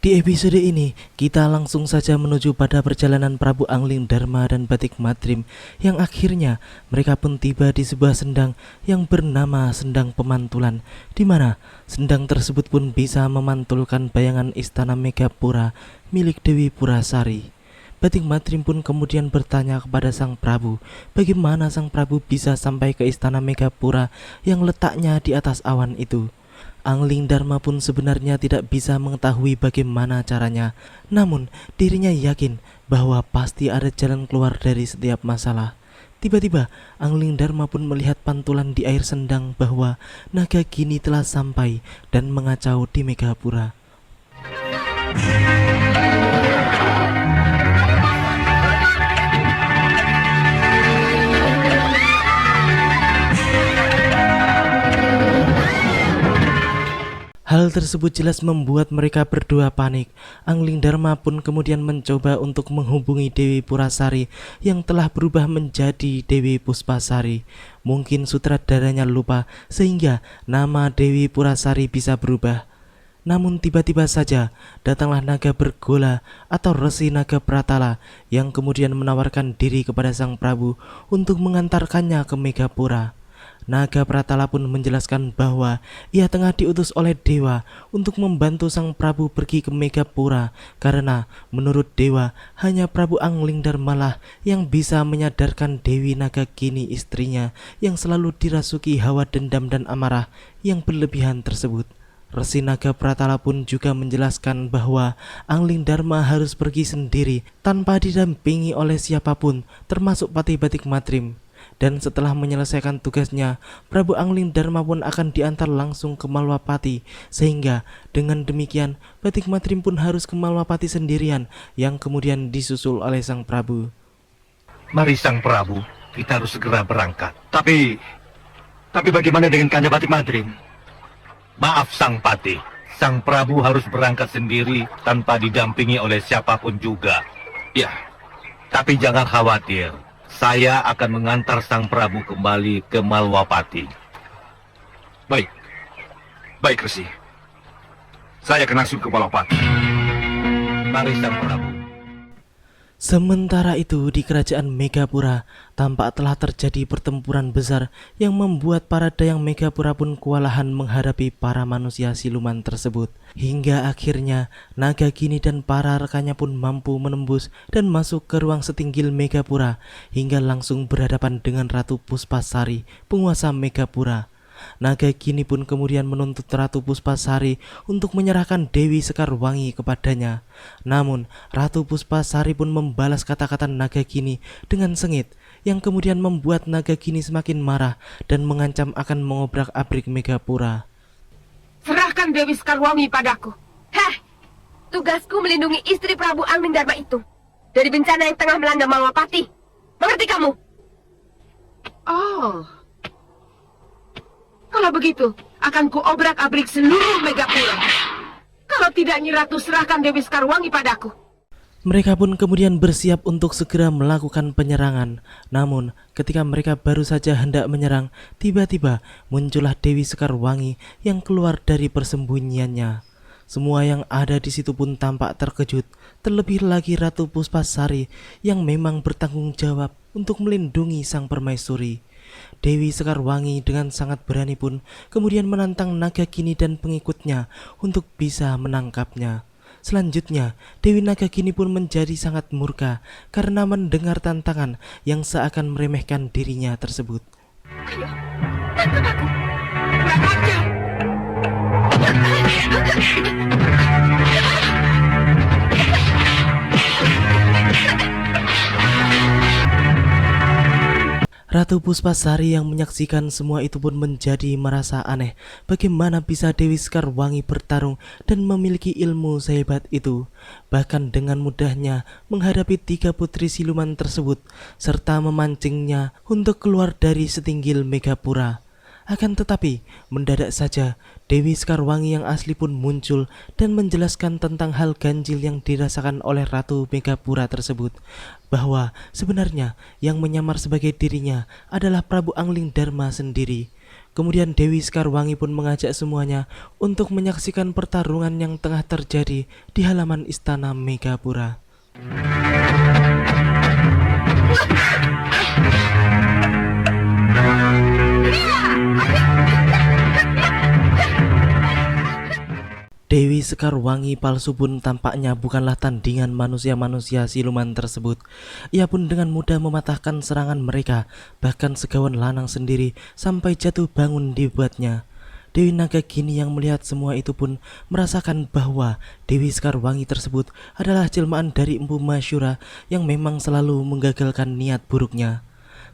Di episode ini, kita langsung saja menuju pada perjalanan Prabu Angling Dharma dan Batik Madrim yang akhirnya mereka pun tiba di sebuah sendang yang bernama Sendang Pemantulan, di mana sendang tersebut pun bisa memantulkan bayangan istana Megapura milik Dewi Purasari. Batik Madrim pun kemudian bertanya kepada Sang Prabu, bagaimana Sang Prabu bisa sampai ke istana Megapura yang letaknya di atas awan itu. Angling Dharma pun sebenarnya tidak bisa mengetahui bagaimana caranya, namun dirinya yakin bahwa pasti ada jalan keluar dari setiap masalah. Tiba-tiba Angling Dharma pun melihat pantulan di air sendang bahwa naga kini telah sampai dan mengacau di Megapura. Hal tersebut jelas membuat mereka berdua panik. Angling Dharma pun kemudian mencoba untuk menghubungi Dewi Purasari yang telah berubah menjadi Dewi Puspasari. Mungkin sutradaranya lupa sehingga nama Dewi Purasari bisa berubah. Namun tiba-tiba saja datanglah naga bergola atau Resi Naga Pratala yang kemudian menawarkan diri kepada Sang Prabu untuk mengantarkannya ke Megapura. Naga Pratala pun menjelaskan bahwa ia tengah diutus oleh Dewa untuk membantu Sang Prabu pergi ke Megapura karena menurut Dewa hanya Prabu Angling Dharma lah yang bisa menyadarkan Dewi Naga Kini istrinya yang selalu dirasuki hawa dendam dan amarah yang berlebihan tersebut. Resi Naga Pratala pun juga menjelaskan bahwa Angling Dharma harus pergi sendiri tanpa didampingi oleh siapapun termasuk Patih Batik Madrim. Dan setelah menyelesaikan tugasnya, Prabu Angling Dharma pun akan diantar langsung ke Malwapati. Sehingga dengan demikian, Batik Madrim pun harus ke Malwapati sendirian yang kemudian disusul oleh Sang Prabu. Mari Sang Prabu, kita harus segera berangkat. Tapi bagaimana dengan Kanda Batik Madrim? Maaf Sang Patih, Sang Prabu harus berangkat sendiri tanpa didampingi oleh siapapun juga. Ya, tapi jangan khawatir. Saya akan mengantar Sang Prabu kembali ke Malwapati. Baik Resi. Saya akan langsung ke Malwapati. Mari Sang Prabu. Sementara itu di kerajaan Megapura tampak telah terjadi pertempuran besar yang membuat para dayang Megapura pun kewalahan menghadapi para manusia siluman tersebut. Hingga akhirnya naga kini dan para rekannya pun mampu menembus dan masuk ke ruang setinggil Megapura hingga langsung berhadapan dengan Ratu Puspasari, penguasa Megapura. Naga kini pun kemudian menuntut Ratu Puspasari untuk menyerahkan Dewi Sekarwangi kepadanya. Namun Ratu Puspasari pun membalas kata-kata naga kini dengan sengit yang kemudian membuat naga kini semakin marah dan mengancam akan mengobrak-abrik Megapura. Serahkan Dewi Sekarwangi padaku. Tugasku melindungi istri Prabu Angling Dharma itu dari bencana yang tengah melanda Malwapati. Mengerti kamu? Oh, kalau begitu, akan kuobrak-abrik seluruh Megapura. Kalau tidak, Nyi Ratu serahkan Dewi Sekarwangi padaku. Mereka pun kemudian bersiap untuk segera melakukan penyerangan. Namun, ketika mereka baru saja hendak menyerang, tiba-tiba muncullah Dewi Sekarwangi yang keluar dari persembunyiannya. Semua yang ada di situ pun tampak terkejut, terlebih lagi Ratu Puspasari yang memang bertanggung jawab untuk melindungi sang permaisuri. Dewi Sekarwangi dengan sangat berani pun kemudian menantang naga kini dan pengikutnya untuk bisa menangkapnya. Selanjutnya, Dewi Naga Kini pun menjadi sangat murka karena mendengar tantangan yang seakan meremehkan dirinya tersebut. Ayo, tangkap aku. Kurang ajar. Ratu Puspasari yang menyaksikan semua itu pun menjadi merasa aneh. Bagaimana bisa Dewi Sekarwangi bertarung dan memiliki ilmu sehebat itu, bahkan dengan mudahnya menghadapi 3 putri siluman tersebut, serta memancingnya untuk keluar dari setinggil Megapura. Akan tetapi, mendadak saja Dewi Sekarwangi yang asli pun muncul dan menjelaskan tentang hal ganjil yang dirasakan oleh Ratu Megapura tersebut, bahwa sebenarnya yang menyamar sebagai dirinya adalah Prabu Angling Dharma sendiri. Kemudian Dewi Sekarwangi pun mengajak semuanya untuk menyaksikan pertarungan yang tengah terjadi di halaman istana Megapura. Dewi Sekarwangi palsu pun tampaknya bukanlah tandingan manusia-manusia siluman tersebut. Ia pun dengan mudah mematahkan serangan mereka, bahkan Segawan Lanang sendiri sampai jatuh bangun dibuatnya. Dewi Nagagini yang melihat semua itu pun merasakan bahwa Dewi Sekarwangi tersebut adalah jelmaan dari Empu Masyura yang memang selalu menggagalkan niat buruknya.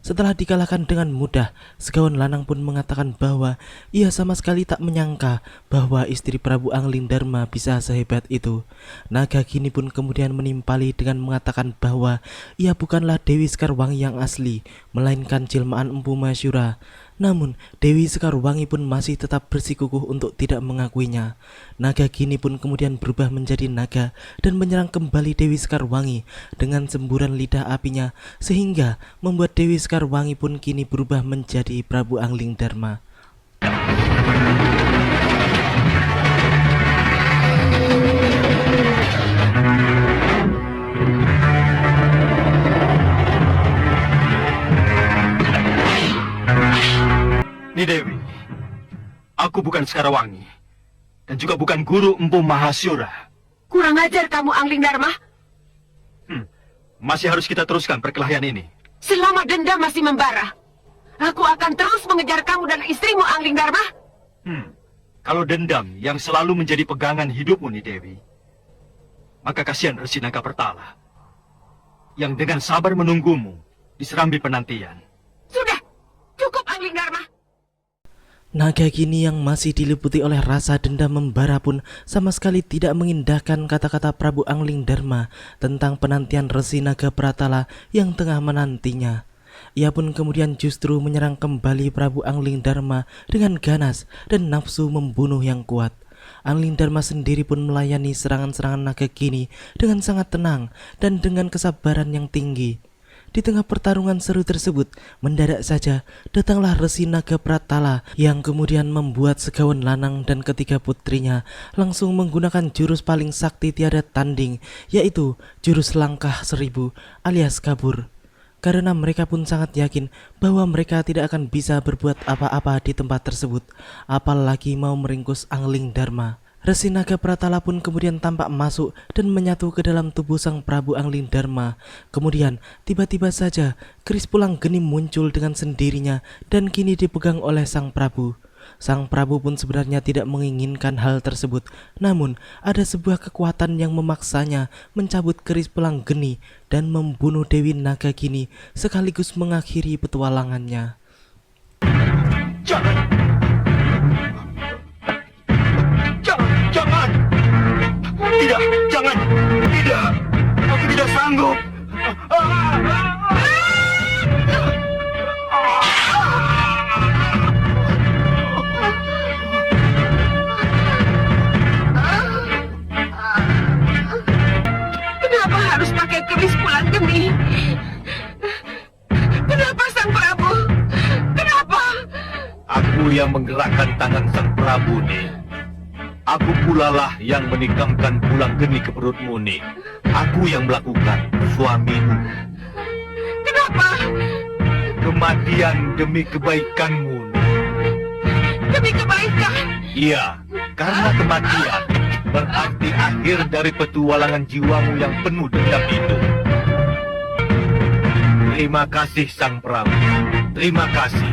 Setelah dikalahkan dengan mudah, Segawan Lanang pun mengatakan bahwa ia sama sekali tak menyangka bahwa istri Prabu Anglingdarma bisa sehebat itu. Nagagini pun kemudian menimpali dengan mengatakan bahwa ia bukanlah Dewi Sekarwangi yang asli, melainkan jelmaan Empu Masyura. Namun, Dewi Sekarwangi pun masih tetap bersikukuh untuk tidak mengakuinya. Nagagini pun kemudian berubah menjadi naga dan menyerang kembali Dewi Sekarwangi dengan semburan lidah apinya, sehingga membuat Dewi Sekarwangi pun kini berubah menjadi Prabu Anglingdarma. Ni Dewi, aku bukan Sekarwangi dan juga bukan guru Empu Mahasyura. Kurang ajar kamu, Anglingdarma. Masih harus kita teruskan perkelahian ini. Selama dendam masih membara, aku akan terus mengejar kamu dan istrimu, Anglingdarma. Kalau dendam yang selalu menjadi pegangan hidupmu, Ni Dewi, maka kasihan Resi Nagapertala yang dengan sabar menunggumu di serambi penantian. Sudah, cukup, Anglingdarma. Nagagini yang masih diliputi oleh rasa dendam membara pun sama sekali tidak mengindahkan kata-kata Prabu Anglingdarma tentang penantian Resi Nagapratala yang tengah menantinya. Ia pun kemudian justru menyerang kembali Prabu Anglingdarma dengan ganas dan nafsu membunuh yang kuat. Anglingdarma sendiri pun melayani serangan-serangan Nagagini dengan sangat tenang dan dengan kesabaran yang tinggi. Di tengah pertarungan seru tersebut, mendadak saja datanglah Resi Nagapratala yang kemudian membuat Segawan Lanang dan ketiga putrinya langsung menggunakan jurus paling sakti tiada tanding, yaitu jurus langkah 1000 alias kabur. Karena mereka pun sangat yakin bahwa mereka tidak akan bisa berbuat apa-apa di tempat tersebut, apalagi mau meringkus Anglingdarma. Resi Nagapratala pun kemudian tampak masuk dan menyatu ke dalam tubuh sang Prabu Anglingdarma. Kemudian tiba-tiba saja keris Pulang Geni muncul dengan sendirinya dan kini dipegang oleh sang Prabu. Sang Prabu pun sebenarnya tidak menginginkan hal tersebut, namun ada sebuah kekuatan yang memaksanya mencabut keris Pulang Geni dan membunuh Dewi Nagagini sekaligus mengakhiri petualangannya. Jangan! Tidak, jangan! Tidak! Aku tidak sanggup! Kenapa harus pakai keris Pulang Geni? Kenapa, Sang Prabu? Kenapa? Aku yang menggerakkan tangan sang Prabu, nih. Aku pula lah yang menikamkan Pulang Geni ke perutmu, nih. Aku yang melakukan, suamimu. Kenapa? Kematian demi kebaikanmu, nih. Demi kebaikan. Iya, karena kematian berarti akhir dari petualangan jiwamu yang penuh dendam itu. Terima kasih, Sang Prabu. Terima kasih.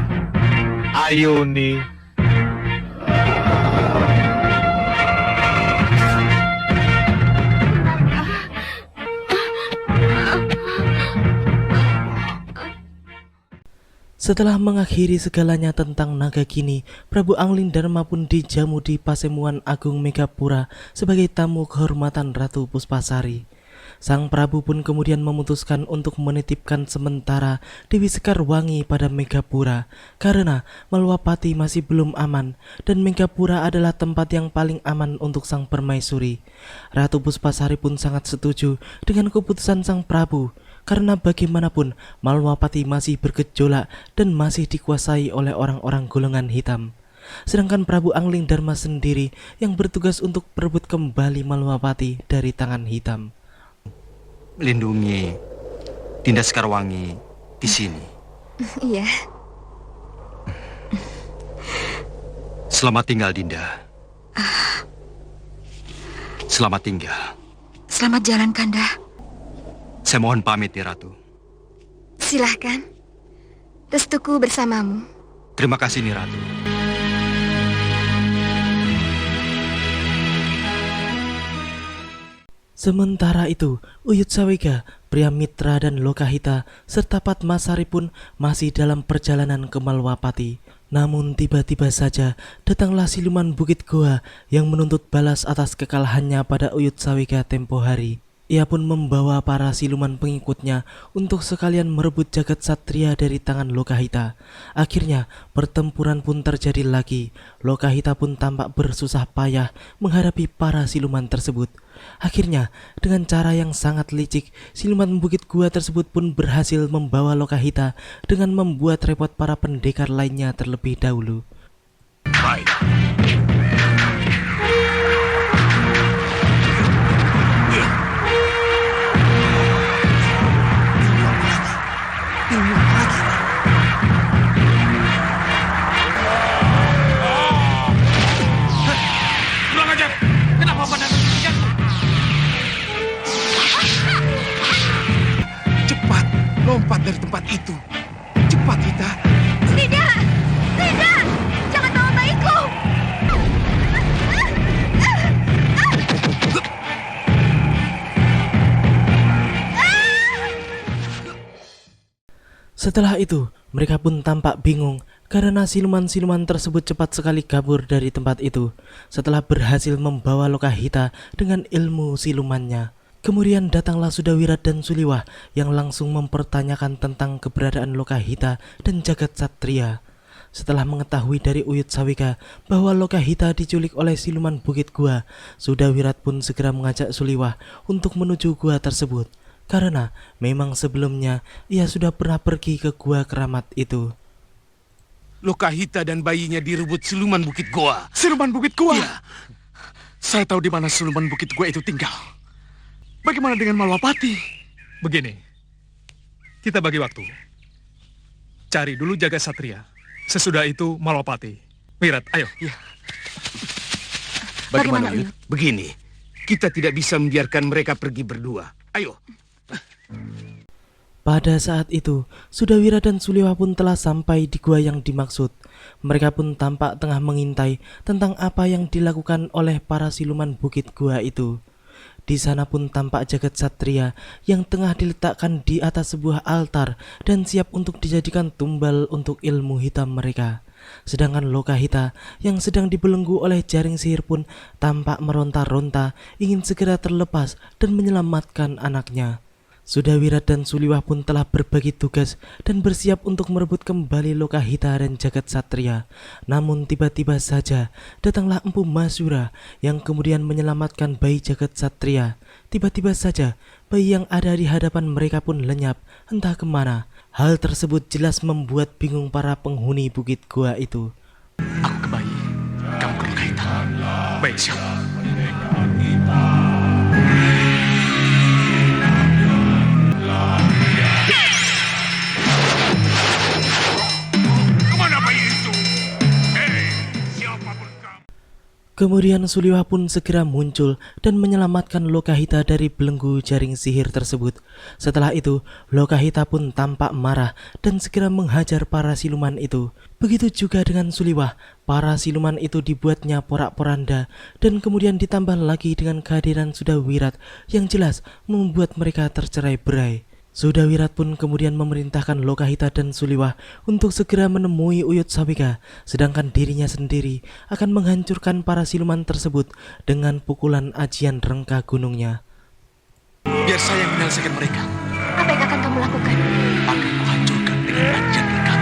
Ayo, nih. Setelah mengakhiri segalanya tentang Nagagini, Prabu Anglingdarma pun dijamu di Pasemuan Agung Megapura sebagai tamu kehormatan Ratu Puspasari. Sang Prabu pun kemudian memutuskan untuk menitipkan sementara Dewi Sekarwangi pada Megapura karena Malwapati masih belum aman dan Megapura adalah tempat yang paling aman untuk sang permaisuri. Ratu Puspasari pun sangat setuju dengan keputusan sang Prabu. karena bagaimanapun Malwapati masih bergejolak dan masih dikuasai oleh orang-orang golongan hitam. Sedangkan Prabu Angling Dharma sendiri yang bertugas untuk merebut kembali Malwapati dari tangan hitam. Melindungi Dinda Sekarwangi di sini. Iya. Selamat tinggal, Dinda. Selamat tinggal. Selamat jalan, Kanda. Saya mohon pamit, ya Ratu. Silahkan. Restuku bersamamu. Terima kasih, Ni Ratu. Sementara itu, Uyut Sawega, Pria Mitra dan Lokahita serta Padmasari pun masih dalam perjalanan ke Malwapati. Namun tiba-tiba saja datanglah siluman Bukit Goa yang menuntut balas atas kekalahannya pada Uyut Sawega tempo hari. Ia pun membawa para siluman pengikutnya untuk sekalian merebut jagat satria dari tangan Lokahita. Akhirnya pertempuran pun terjadi lagi. Lokahita pun tampak bersusah payah menghadapi para siluman tersebut. Akhirnya dengan cara yang sangat licik, siluman Bukit Gua tersebut pun berhasil membawa Lokahita dengan membuat repot para pendekar lainnya terlebih dahulu. Baik. Kurang ajar! Kenapa pada mengejarku? Cepat, lompat dari tempat itu. Cepat, Rita. Tidak! Tidak! Jangan bawa bayiku! Setelah itu, mereka pun tampak bingung karena siluman-siluman tersebut cepat sekali kabur dari tempat itu setelah berhasil membawa Lokahita dengan ilmu silumannya. Kemudian datanglah Sudawirat dan Suliwah yang langsung mempertanyakan tentang keberadaan Lokahita dan jagat satria. Setelah mengetahui dari Uyut Sawega bahwa Lokahita diculik oleh siluman Bukit Gua, Sudawirat pun segera mengajak Suliwah untuk menuju gua tersebut. Karena memang sebelumnya ia sudah pernah pergi ke gua keramat itu. Lokahita dan bayinya direbut siluman Bukit Goa. Siluman Bukit Gua? Iya. Saya tahu di mana siluman Bukit Goa itu tinggal. Bagaimana dengan Malwapati? Begini, kita bagi waktu. Cari dulu jagat satria. Sesudah itu Malwapati. Wirat, ayo. Ya. Bagaimana, Uyut? Begini, kita tidak bisa membiarkan mereka pergi berdua. Ayo. Pada saat itu, Sudawira dan Suliwah pun telah sampai di gua yang dimaksud. Mereka pun tampak tengah mengintai tentang apa yang dilakukan oleh para siluman Bukit Gua itu. Di sana pun tampak jagat satria yang tengah diletakkan di atas sebuah altar dan siap untuk dijadikan tumbal untuk ilmu hitam mereka. Sedangkan Lokahita yang sedang dibelenggu oleh jaring sihir pun tampak meronta-ronta ingin segera terlepas dan menyelamatkan anaknya. Sudawirat dan Suliwah pun telah berbagi tugas dan bersiap untuk merebut kembali Lokahita dan jagat satria. Namun tiba-tiba saja datanglah Empu Masura yang kemudian menyelamatkan bayi jagat satria. Tiba-tiba saja bayi yang ada di hadapan mereka pun lenyap entah kemana. Hal tersebut jelas membuat bingung para penghuni Bukit Gua itu. Aku ke bayi. Kamu ke Lokahita. Baik, siap. Kemana bayi itu? Hei, siapapun kamu. Kemudian Suliwah pun segera muncul dan menyelamatkan Lokahita dari belenggu jaring sihir tersebut. Setelah itu, Lokahita pun tampak marah dan segera menghajar para siluman itu. Begitu juga dengan Suliwah, para siluman itu dibuatnya porak-poranda dan kemudian ditambah lagi dengan kehadiran Sudawirat yang jelas membuat mereka tercerai-berai. Sudawirat pun kemudian memerintahkan Lokahita dan Suliwah untuk segera menemui Uyut Sawega, sedangkan dirinya sendiri akan menghancurkan para siluman tersebut dengan pukulan ajian rengka gunungnya. Biar saya yang menyelesaikan mereka. Apa yang akan kamu lakukan? Akan kuhancurkan dengan ajian mereka.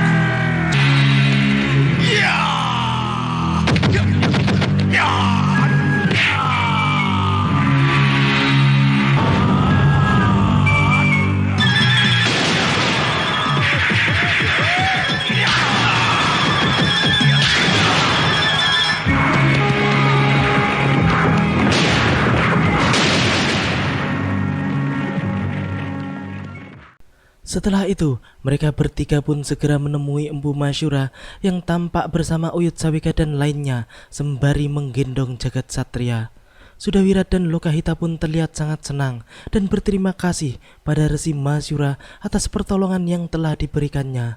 Setelah itu, mereka bertiga pun segera menemui Empu Masyura yang tampak bersama Uyut Sawika dan lainnya sembari menggendong jagat satria. Sudawirat dan Lokahita pun terlihat sangat senang dan berterima kasih pada Resi Masyura atas pertolongan yang telah diberikannya.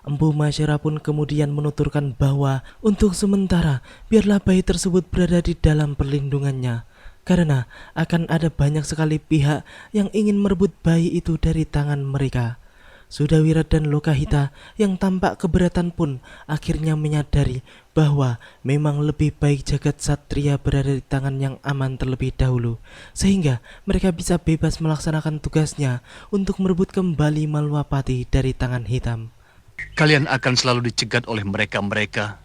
Empu Masyura pun kemudian menuturkan bahwa untuk sementara biarlah bayi tersebut berada di dalam perlindungannya, karena akan ada banyak sekali pihak yang ingin merebut bayi itu dari tangan mereka. Sudawirat dan Lokahita yang tampak keberatan pun akhirnya menyadari bahwa memang lebih baik jagat satria berada di tangan yang aman terlebih dahulu, sehingga mereka bisa bebas melaksanakan tugasnya untuk merebut kembali Malwapati dari tangan hitam. Kalian akan selalu dicegat oleh mereka-mereka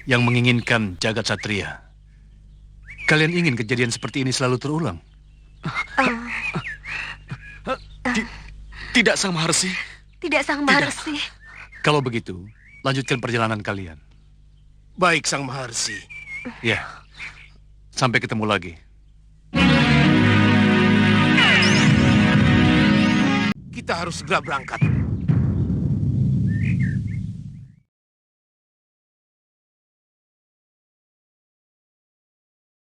yang menginginkan jagat satria. Kalian ingin kejadian seperti ini selalu terulang? Tidak, Sang Maharsi. Tidak, Sang Maharsi. Kalau begitu, lanjutkan perjalanan kalian. Baik, Sang Maharsi. Ya, sampai ketemu lagi. Kita harus segera berangkat.